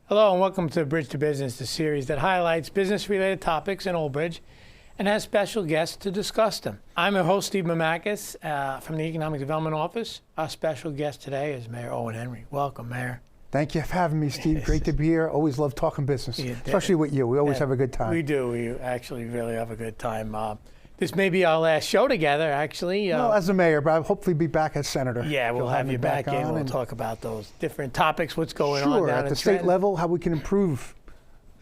Hello and welcome to Bridge to Business, the series that highlights business-related topics in Old Bridge and has special guests to discuss them. I'm your host, Steve Mamakas, from the Economic Development Office. Our special guest today is Mayor Owen Henry. Welcome, Mayor. Thank you for having me, Steve. Great to be here. Always love talking business, especially with you. We always have a good time. We do. We actually really have a good time. This may be our last show together, actually. Well, as a mayor, but I'll hopefully be back as senator. Yeah, we'll have you back in. We'll talk about those different topics, what's going on down at the state level, how we can improve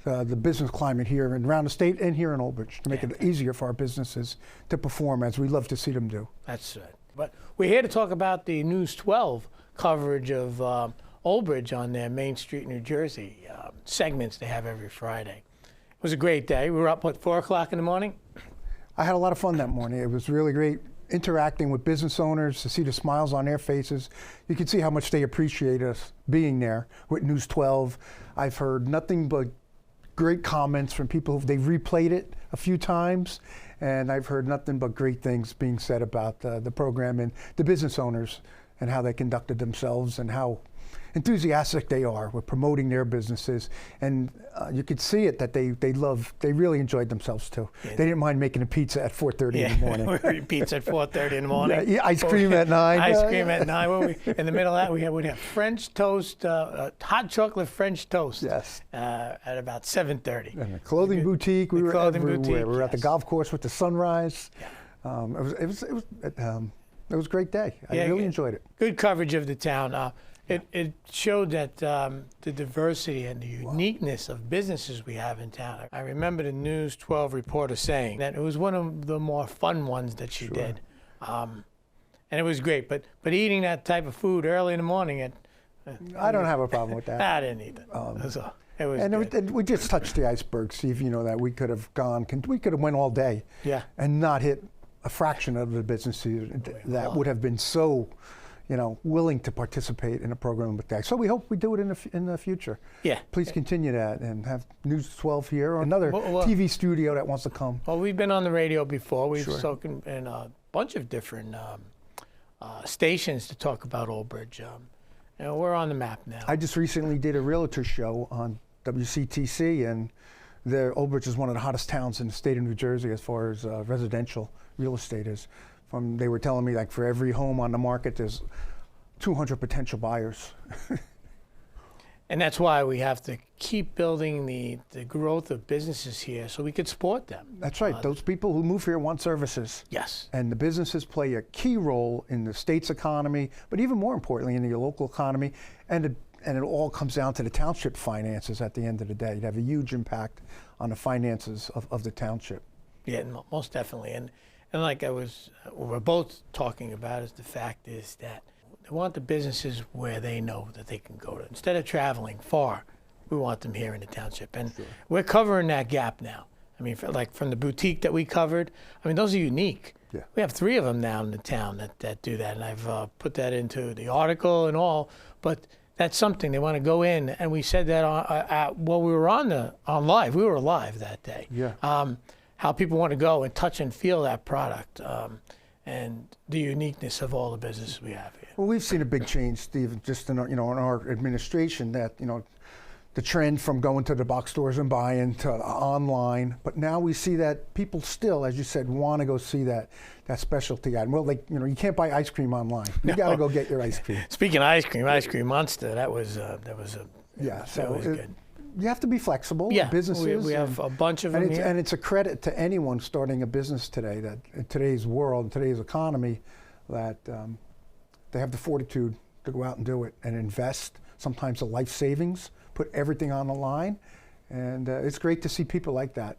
the business climate here and around the state and here in Old Bridge to make it easier for our businesses to perform as we love to see them do. That's right. But we're here to talk about the News 12 coverage of Old Bridge on their Main Street, New Jersey segments they have every Friday. It was a great day. We were up, 4 o'clock in the morning? I had a lot of fun that morning. It was really great interacting with business owners to see the smiles on their faces. You could see how much they appreciate us being there with News 12. I've heard nothing but great comments from people. They've replayed it a few times, and I've heard nothing but great things being said about the program and the business owners and how they conducted themselves and how enthusiastic they are with promoting their businesses, and you could see it that they really enjoyed themselves too. Yeah. They didn't mind making a pizza at 4:30 in the morning. Pizza at 4:30 in the morning. Yeah, ice cream at 9. Ice cream at 9. In the middle of that, we'd have French toast, hot chocolate French toast. Yes. At about 7:30. And the clothing boutique. We were everywhere. We were at the golf course with the sunrise. Yeah. It was a great day. I really enjoyed it. Good coverage of the town. It showed that the diversity and the uniqueness of businesses we have in town. I remember the News 12 reporter saying that it was one of the more fun ones that she did. And it was great. But eating that type of food early in the morning, I don't have a problem with that. I didn't either. It was and we just touched the iceberg, Steve. You know that we could have went all day and not hit a fraction of the businesses that would have been so willing to participate in a program like that. So we hope we do it in the future. Yeah. Please continue that and have News 12 here or another TV studio that wants to come. Well, we've been on the radio before. We've spoken in a bunch of different stations to talk about Old Bridge. We're on the map now. I just recently did a realtor show on WCTC, and Old Bridge is one of the hottest towns in the state of New Jersey as far as residential real estate is. They were telling me, like, for every home on the market, there's 200 potential buyers. And that's why we have to keep building the growth of businesses here so we could support them. That's right. Those people who move here want services. Yes. And the businesses play a key role in the state's economy, but even more importantly, in the local economy. And it all comes down to the township finances at the end of the day. It have a huge impact on the finances of the township. Yeah, most definitely. And like we're both talking about is the fact is that they want the businesses where they know that they can go to. Instead of traveling far, we want them here in the township. And we're covering that gap now. I mean, from the boutique that we covered, I mean, those are unique. Yeah. We have 3 of them now in the town that do that. And I've put that into the article and all. But that's something they want to go in. And we said that we were on live. We were live that day. Yeah. How people want to go and touch and feel that product and the uniqueness of all the businesses we have here. Well, we've seen a big change, Steve, just in our administration that, the trend from going to the box stores and buying to online. But now we see that people still, as you said, want to go see that specialty item. Well, you can't buy ice cream online. You got to go get your ice cream. Speaking of ice cream Monster, that was good. You have to be flexible. Yeah, businesses. We have a bunch of them here. And it's a credit to anyone starting a business today, that in today's world, in today's economy, that they have the fortitude to go out and do it and invest, sometimes a life savings, put everything on the line. And it's great to see people like that.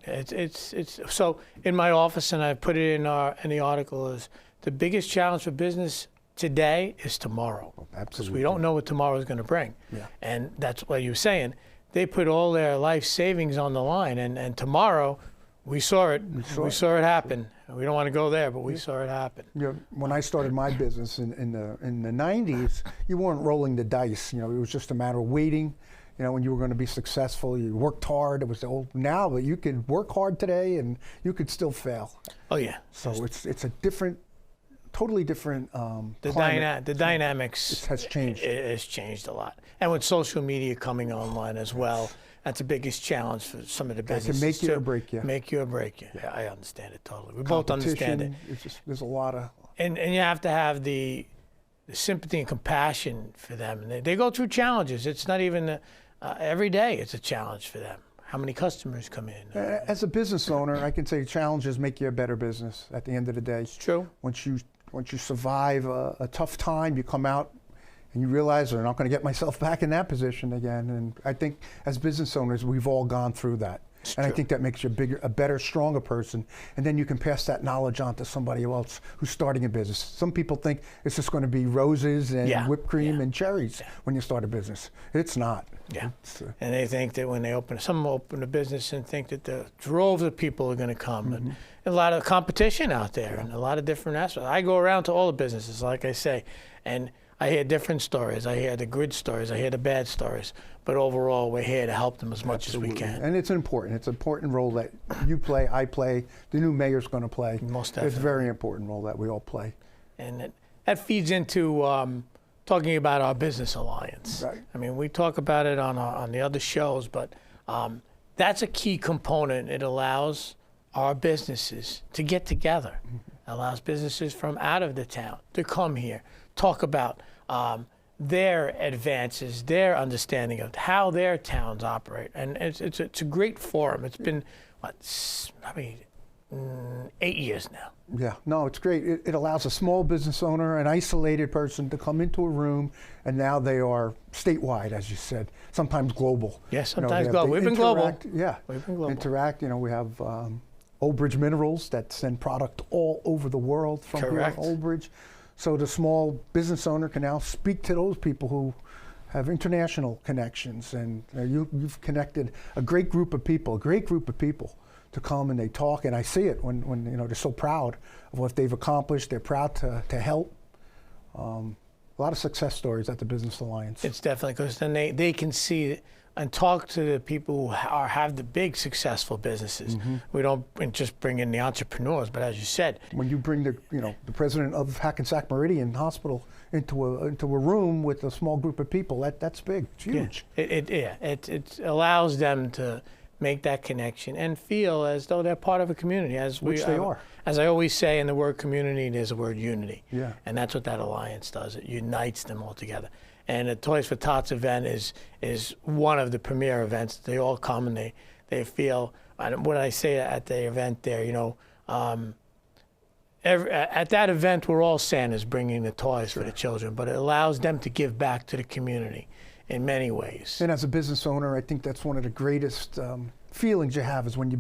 It's so in my office, and I put it in the article, is the biggest challenge for business today is tomorrow. Oh, absolutely. Because we don't know what tomorrow is going to bring. Yeah. And that's what you were saying. They put all their life savings on the line, and tomorrow we saw it. We saw it happen. We don't want to go there, but we saw it happen. When I started my business in the 90s, you weren't rolling the dice. It was just a matter of waiting. When you were going to be successful, you worked hard. It was the old. Now, but you could work hard today and you could still fail. Oh yeah. So it's a different totally different The climate. dynamics Has changed. Has changed a lot, and with social media coming online as well, that's the biggest challenge for some of the That businesses. can make you to or break you. Make you or break you. Yeah, I understand it totally. We both understand it. It's just, there's a lot of. And you have to have the sympathy and compassion for them. And they go through challenges. It's not even every day. It's a challenge for them. How many customers come in? As a business owner, I can say challenges make you a better business. At the end of the day, It's true. once you survive a tough time, you come out and you realize I'm not going to get myself back in that position again. And I think as business owners, we've all gone through that. And I think that makes you a better, stronger person. And then you can pass that knowledge on to somebody else who's starting a business. Some people think it's just going to be roses and whipped cream and cherries when you start a business. It's not. Yeah. And they think that when they some open a business and think that the droves of people are going to come. And a lot of competition out there and a lot of different aspects. I go around to all the businesses, like I say, and I hear different stories. I hear the good stories. I hear the bad stories. But overall, we're here to help them as much as we can. And it's important. It's an important role that you play, I play, the new mayor's going to play. Most definitely. It's a very important role that we all play. And that feeds into talking about our business alliance. Right. I mean, we talk about it on the other shows, but that's a key component. It allows our businesses to get together. Allows businesses from out of the town to come here, talk about their advances, their understanding of how their towns operate. And it's a great forum. It's been, 8 years now. Yeah, no, it's great. It allows a small business owner, an isolated person, to come into a room, and now they are statewide, as you said, sometimes global. Yes, sometimes global. We've been global. Yeah, we've been global. Interact. We have Old Bridge Minerals that send product all over the world from here in Old Bridge. So the small business owner can now speak to those people who have international connections, and you've connected a great group of people to come and they talk, and I see it when they're so proud of what they've accomplished. They're proud to help. A lot of success stories at the Business Alliance. It's definitely, because then they can see and talk to the people who have the big successful businesses. We don't just bring in the entrepreneurs, but as you said, when you bring the president of Hackensack Meridian Hospital into a room with a small group of people, that's big. It's huge. It allows them to make that connection and feel as though they're part of a community, Which they are. As I always say, in the word community, there's the word unity. Yeah. And that's what that alliance does. It unites them all together. And the Toys for Tots event is one of the premier events. They all come and they feel, and what I say at the event there, at that event, we're all Santas bringing the toys for the children, but it allows them to give back to the community in many ways. And as a business owner, I think that's one of the greatest feelings you have is when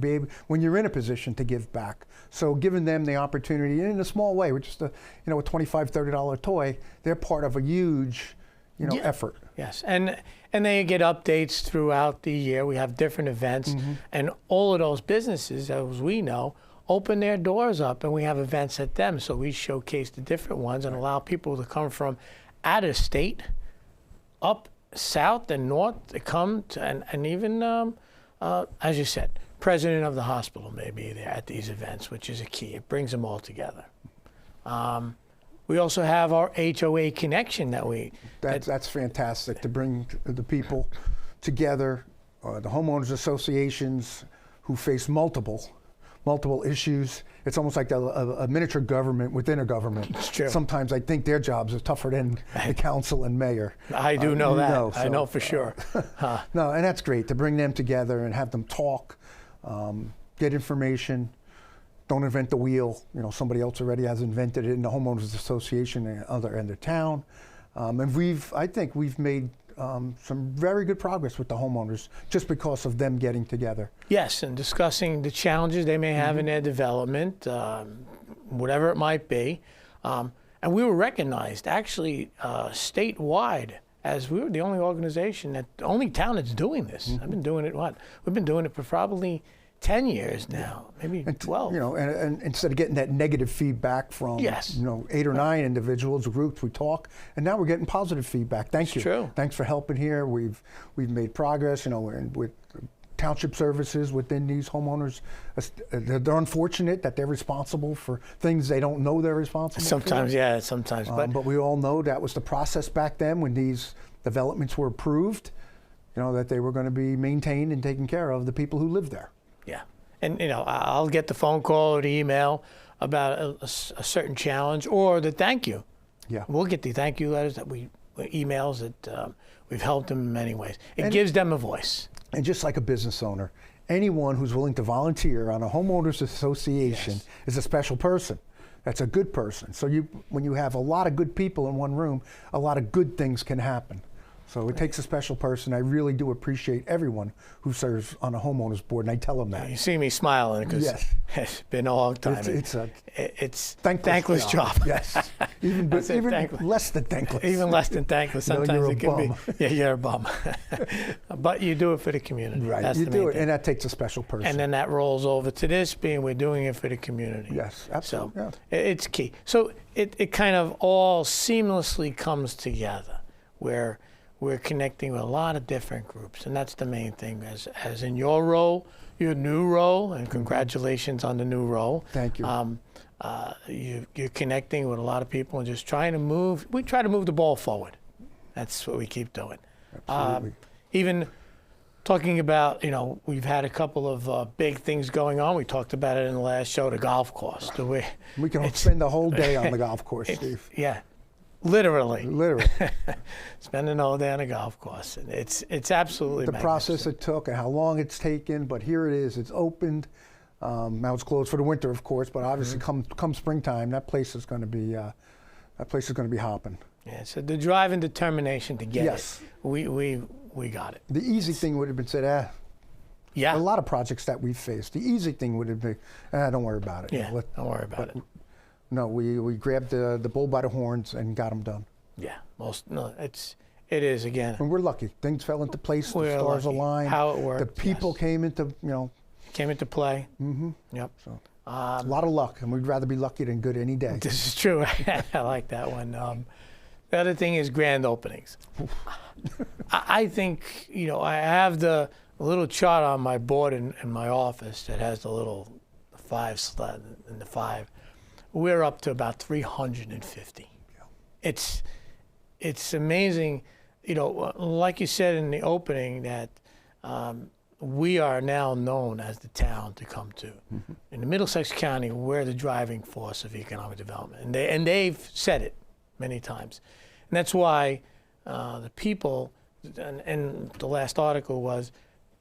you're in a position to give back. So giving them the opportunity in a small way, with just a $25, $30 toy, they're part of a huge effort. Yes, and they get updates throughout the year. We have different events, and all of those businesses, as we know, open their doors up, and we have events at them. So we showcase the different ones and allow people to come from out of state, up south and north, to come to, and even, as you said, president of the hospital may be there at these events, which is a key. It brings them all together. We also have our HOA connection that's fantastic to bring the people together, the homeowners associations who face multiple issues. It's almost like a miniature government within a government. It's true. Sometimes I think their jobs are tougher than the council and mayor. I do know that. I know for sure. No, and that's great to bring them together and have them talk, get information. Don't invent the wheel. Somebody else already has invented it in the homeowners association and other end of town. And I think we've made some very good progress with the homeowners just because of them getting together. Yes, and discussing the challenges they may have in their development, whatever it might be. And we were recognized actually statewide as we were the only organization, the only town that's doing this. I've been doing it, we've been doing it for probably 10 years now, maybe 12. And instead of getting that negative feedback from 8 or 9 individuals or groups, we talk, and now we're getting positive feedback. Thank you. True. Thanks for helping here. We've made progress. With township services within these homeowners. They're unfortunate that they're responsible for things they don't know they're responsible Sometimes, for. yeah, sometimes. But we all know that was the process back then when these developments were approved, that they were going to be maintained and taken care of the people who live there. Yeah. And, I'll get the phone call or the email about a certain challenge or the thank you. Yeah. We'll get the thank you letters emails that we've helped them in many ways. It gives them a voice. And just like a business owner, anyone who's willing to volunteer on a homeowners association is a special person. That's a good person. So when you have a lot of good people in one room, a lot of good things can happen. So it takes a special person. I really do appreciate everyone who serves on a homeowners board, and I tell them that. You see me smiling because it's been a long time. It's a thankless job. Yes, even less than thankless. Even less than thankless. Sometimes it can bum. be. Yeah, you're a bum. But you do it for the community. Right, That's you the do main it, thing. and that takes a special person. And then that rolls over to this being we're doing it for the community. Yes, absolutely. So it's key. So it kind of all seamlessly comes together where we're connecting with a lot of different groups, and that's the main thing. As in your role, your new role, and congratulations on the new role. Thank you. You're connecting with a lot of people and just trying to move. We try to move the ball forward. That's what we keep doing. Absolutely. Even talking about, we've had a couple of big things going on. We talked about it in the last show, the golf course. We can spend the whole day on the golf course, Steve. Yeah. Literally. Spending the whole day on a golf course. And it's absolutely the process it took and how long it's taken, but here it is. It's opened. Now it's closed for the winter, of course, but obviously come springtime, that place is going to be hopping. Yeah. So the drive and determination to get yes. it, we got it. The easy thing would have been said, yeah. A lot of projects that we've faced, the easy thing would have been, don't worry about it. Yeah. Don't worry about it. No, we grabbed the bull by the horns and got them done. Yeah, it is again. And we're lucky. Things fell into place. We're the stars lucky. aligned. How it worked. The people came into play. Mm-hmm. Yep. So a lot of luck, and we'd rather be lucky than good any day. This is true. I like that one. The other thing is grand openings. I think I have the little chart on my board in my office that has the little 5 slot and the 5. We're up to about 350. Yeah. It's amazing, like you said in the opening, that we are now known as the town to come to. Mm-hmm. In the Middlesex County, we're the driving force of economic development, and they've said it many times, and that's why the people, and the last article was,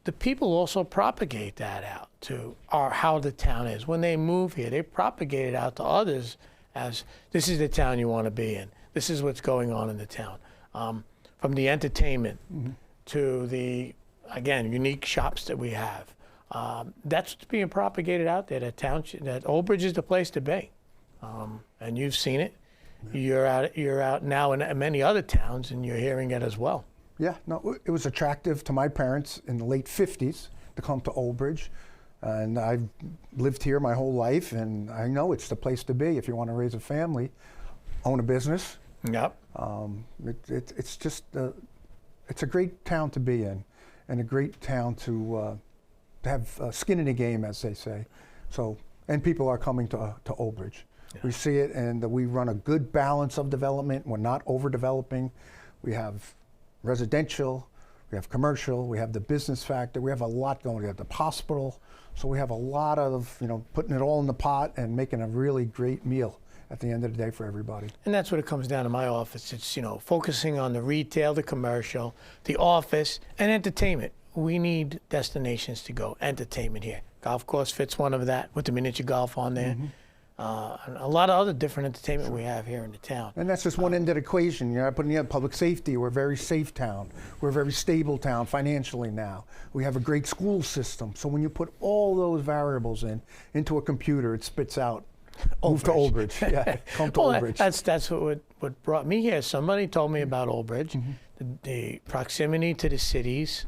the people also propagate that out to how the town is. When they move here, they propagate it out to others as this is the town you want to be in. This is what's going on in the town. From the entertainment to the, again, unique shops that we have. That's what's being propagated out there, that Old Bridge is the place to be. And you've seen it. Yeah. You're out now in many other towns, and you're hearing it as well. Yeah, no, it was attractive to my parents in the late 50s to come to Old Bridge. And I've lived here my whole life, and I know it's the place to be if you want to raise a family, own a business. Yep. It's just, it's a great town to be in, and a great town to have skin in the game, as they say. So, and people are coming to Old Bridge. Yeah. We see it, and we run a good balance of development. We're not overdeveloping. We have residential, we have commercial, we have the business factor, we have a lot going. We have the hospital, so we have a lot of, putting it all in the pot and making a really great meal at the end of the day for everybody. And that's what it comes down to my office. It's, focusing on the retail, the commercial, the office, and entertainment. We need destinations to go. Entertainment here. Golf course fits one of that with the miniature golf on there. Mm-hmm. And a lot of other different entertainment we have here in the town. And that's just one end of the equation. You're putting in public safety. We're a very safe town. We're a very stable town financially now. We have a great school system. So when you put all those variables into a computer, it spits out. Move to Old Bridge. Yeah, come to Old Bridge. That's what brought me here. Somebody told me about Old Bridge, the proximity to the cities,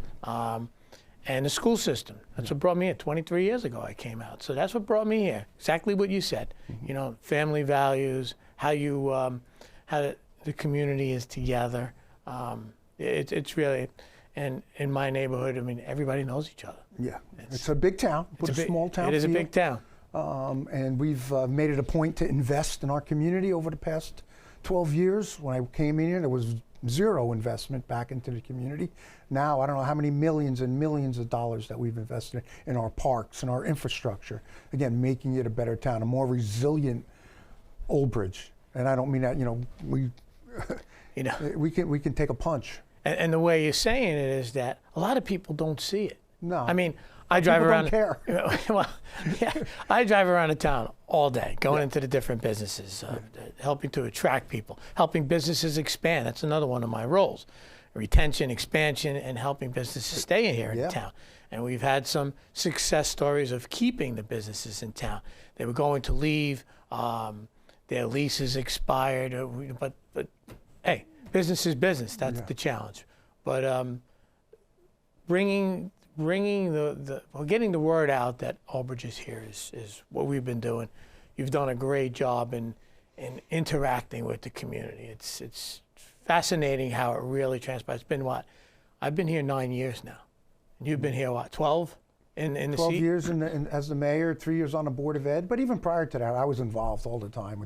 and the school system. That's what brought me here. 23 years ago I came out. So that's what brought me here. Exactly what you said. Family values, how the community is together. It's really, And in my neighborhood, I mean, everybody knows each other. Yeah, it's a big town, but a small town. It is a big town. And we've made it a point to invest in our community over the past 12 years. When I came in here, there was zero investment back into the community. Now, I don't know how many millions and millions of dollars that we've invested in our parks and our infrastructure. Again, making it a better town, a more resilient Old Bridge. And I don't mean that, we can take a punch. And the way you're saying it is that a lot of people don't see it. No. I mean, I drive People around. don't care. Well, yeah, I drive around the town all day, going into the different businesses, helping to attract people, helping businesses expand. That's another one of my roles: retention, expansion, and helping businesses stay here in the town. And we've had some success stories of keeping the businesses in town. They were going to leave, their leases expired, but hey, business is business. That's the challenge. But getting the word out that Old Bridge is here is what we've been doing. You've done a great job in interacting with the community. It's fascinating how it really transpires. It's been what? I've been here 9 years now. And you've been here what? 12 in the 12 seat? years as the mayor, 3 years on the Board of Ed. But even prior to that, I was involved all the time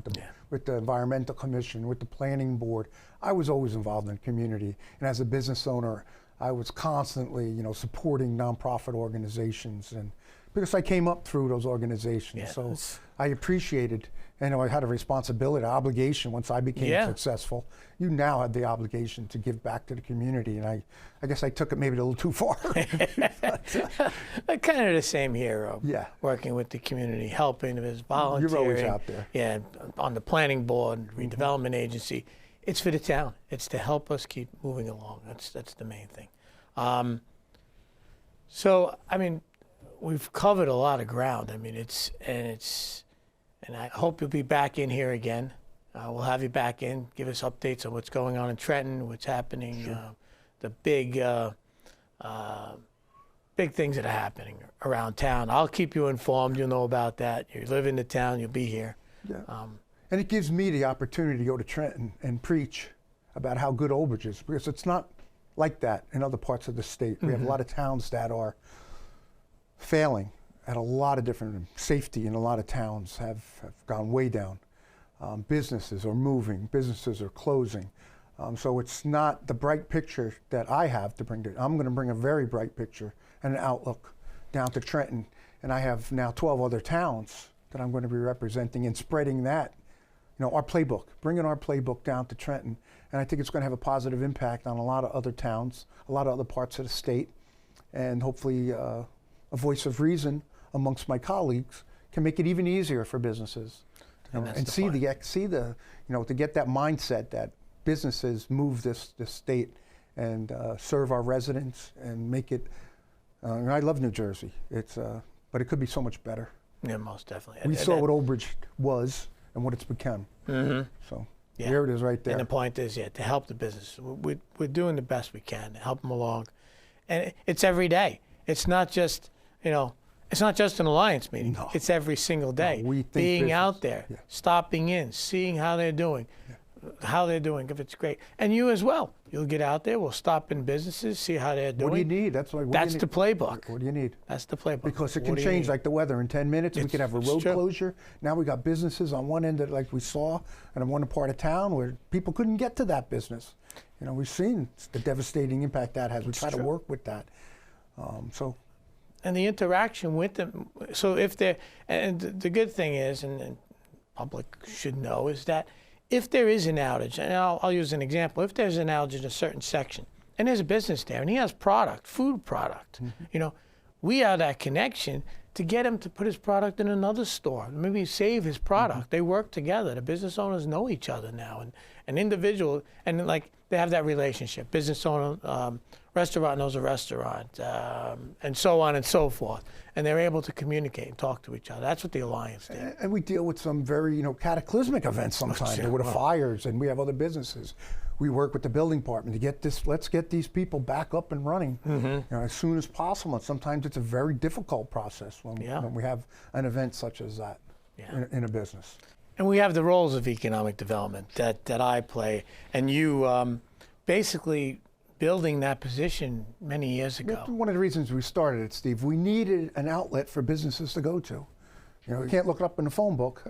with the Environmental Commission, with the Planning Board. I was always involved in the community. And as a business owner, I was constantly, supporting nonprofit organizations, and because I came up through those organizations, so I appreciated. And I had a responsibility, an obligation once I became successful. You now had the obligation to give back to the community, and I guess I took it maybe a little too far. But kind of the same here. Working with the community, helping, there's volunteering. You're always out there. Yeah, on the planning board, redevelopment agency. It's for the town. It's to help us keep moving along. That's the main thing. So I mean, we've covered a lot of ground. I mean, and I hope you'll be back in here again. We'll have you back in. Give us updates on what's going on in Trenton, what's happening, the big things that are happening around town. I'll keep you informed. You'll know about that. You live in the town. You'll be here. Yeah. And it gives me the opportunity to go to Trenton and preach about how good Old Bridge is, because it's not like that in other parts of the state. We have a lot of towns that are failing at a lot of different, safety in a lot of towns have gone way down. Businesses are moving, businesses are closing. So it's not the bright picture that I have to bring to, I'm going to bring a very bright picture and an outlook down to Trenton. And I have now 12 other towns that I'm going to be representing and spreading that. Our playbook, bringing our playbook down to Trenton. And I think it's going to have a positive impact on a lot of other towns, a lot of other parts of the state, and hopefully a voice of reason amongst my colleagues can make it even easier for businesses. And to get that mindset that businesses move this state and serve our residents and make it, and I love New Jersey, but it could be so much better. Yeah, most definitely. We saw what Old Bridge was and what it's become. So there it is right there. And the point is, to help the business. We're doing the best we can to help them along. And it's every day. It's not just, it's not just an alliance meeting. No. It's every single day. No, we think being business. Out there, stopping in, seeing how they're doing. If it's great. And you as well. You'll get out there. We'll stop in businesses, see how they're doing. What do you need? That's the playbook. What do you need? That's the playbook. Because it can change like the weather. In 10 minutes, we could have a road closure. Now we got businesses on one end that, like we saw, and in one part of town where people couldn't get to that business. We've seen the devastating impact that has. We try to work with that. And the interaction with them. So if they're, and the good thing is, and public should know, is that if there is an outage, and I'll use an example, if there's an outage in a certain section, and there's a business there, and he has food product, we are that connection to get him to put his product in another store, maybe save his product. They work together. The business owners know each other now, and an individual, and like they have that relationship. Business owner, restaurant knows a restaurant, and so on and so forth. And they're able to communicate and talk to each other. That's what the Alliance did. And we deal with some very, cataclysmic events sometimes. There were fires, and we have other businesses. We work with the building department to get this. Let's get these people back up and running as soon as possible. And sometimes it's a very difficult process when we have an event such as that in a business. And we have the roles of economic development that I play, and you basically building that position many years ago. That's one of the reasons we started it, Steve. We needed an outlet for businesses to go to. You know, we can't look it up in the phone book.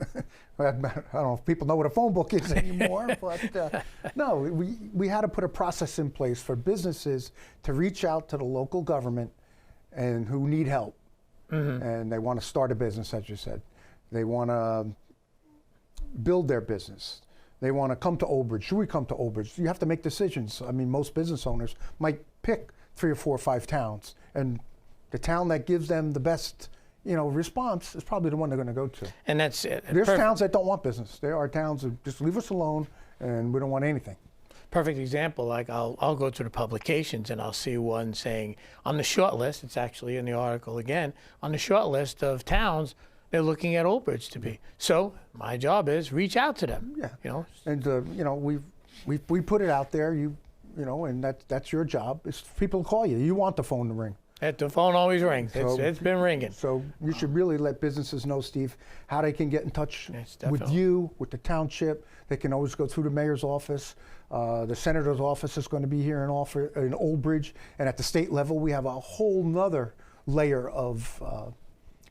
I don't know if people know what a phone book is anymore, but no, we had to put a process in place for businesses to reach out to the local government and who need help. And they want to start a business, as you said. They want to build their business. They want to come to Old Bridge. Should we come to Old Bridge? You have to make decisions. I mean, most business owners might pick 3 or 4 or 5 towns, and the town that gives them the best, you know, response is probably the one they're going to go to. And that's it. There's towns that don't want business. There are towns that just leave us alone, and we don't want anything. Perfect example, like I'll go to the publications and I'll see one saying on the short list, it's actually in the article again, on the short list of towns they're looking at Old Bridge to be. So my job is reach out to them. Yeah. You know. And you know, we put it out there. You know, and that's your job. Is people call you. You want the phone to ring. The phone always rings. It's been ringing. So you should really let businesses know, Steve, how they can get in touch with you, with the township. They can always go through the mayor's office. The senator's office is going to be here in Old Bridge. And at the state level, we have a whole nother layer of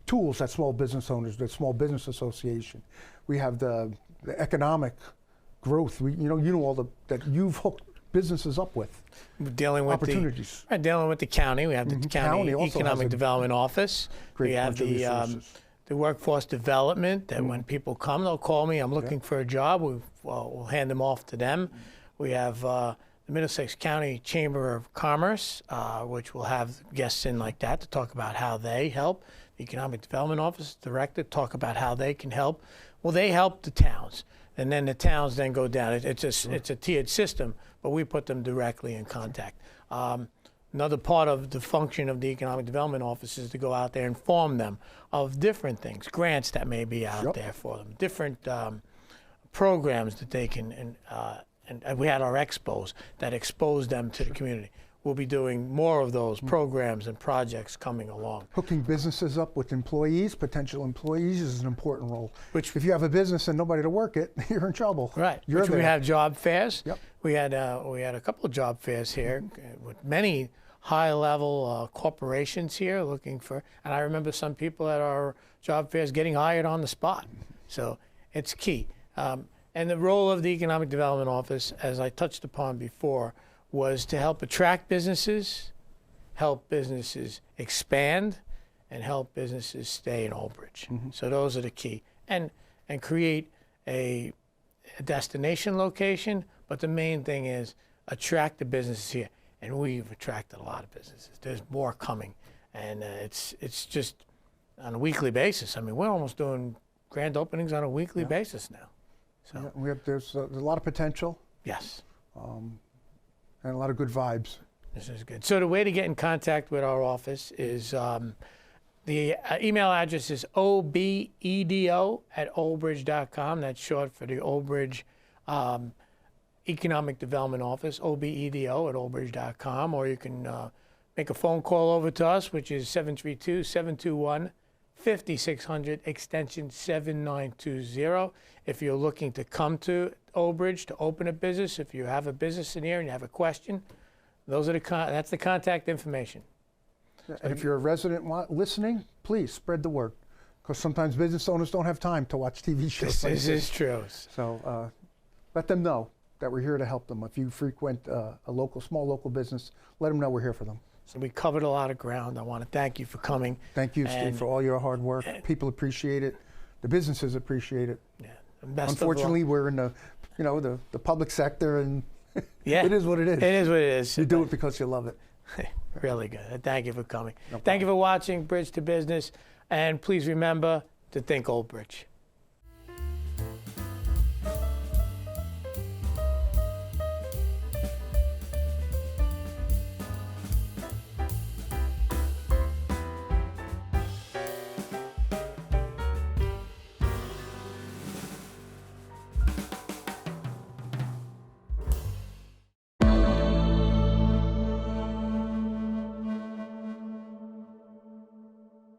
tools that small business owners, the Small Business Association. We have the economic growth. You know all that you've hooked businesses up with. Dealing with opportunities. Dealing with the county. We have the county Economic Development Office. We have the workforce development that when people come, they'll call me. I'm looking for a job. We'll hand them off to them. We have the Middlesex County Chamber of Commerce, which will have guests in like that to talk about how they help. The Economic Development Office Director talk about how they can help. Well, they help the towns, and then the towns then go down. It's a tiered system, but we put them directly in contact. Another part of the function of the Economic Development Office is to go out there and inform them of different things, grants that may be out there for them, different programs that they can, and we had our expos that expose them to the community. We'll be doing more of those programs and projects coming along. Hooking businesses up with employees, potential employees, is an important role. Which, if you have a business and nobody to work it, you're in trouble. Right. We have job fairs. Yep. We had a couple of job fairs here with many high-level corporations here looking for. And I remember some people at our job fairs getting hired on the spot. So it's key. And the role of the Economic Development Office, as I touched upon before, was to help attract businesses, help businesses expand, and help businesses stay in Old Bridge. So those are the key. And create a destination location, but the main thing is attract the businesses here. And we've attracted a lot of businesses. There's more coming. And it's just on a weekly basis. I mean, we're almost doing grand openings on a weekly basis now. So there's a lot of potential. Yes. And a lot of good vibes. This is good. So the way to get in contact with our office is the email address is obedo@oldbridge.com. That's short for the Old Bridge Economic Development Office, obedo@oldbridge.com. Or you can make a phone call over to us, which is 732-721-5600, extension 7920. If you're looking to come to Old Bridge to open a business, if you have a business in here and you have a question, those are that's the contact information. And if you're a resident listening, please spread the word, because sometimes business owners don't have time to watch TV shows. This is true. So let them know that we're here to help them. If you frequent a small local business, let them know we're here for them. So we covered a lot of ground. I want to thank you for coming. Thank you, Steve, for all your hard work. People appreciate it. The businesses appreciate it. Yeah. Unfortunately, we're in the public sector, and it is what it is. It is what it is. You do it because you love it. Really good. Thank you for coming. No problem. Thank you for watching Bridge to Business, and please remember to think Old Bridge.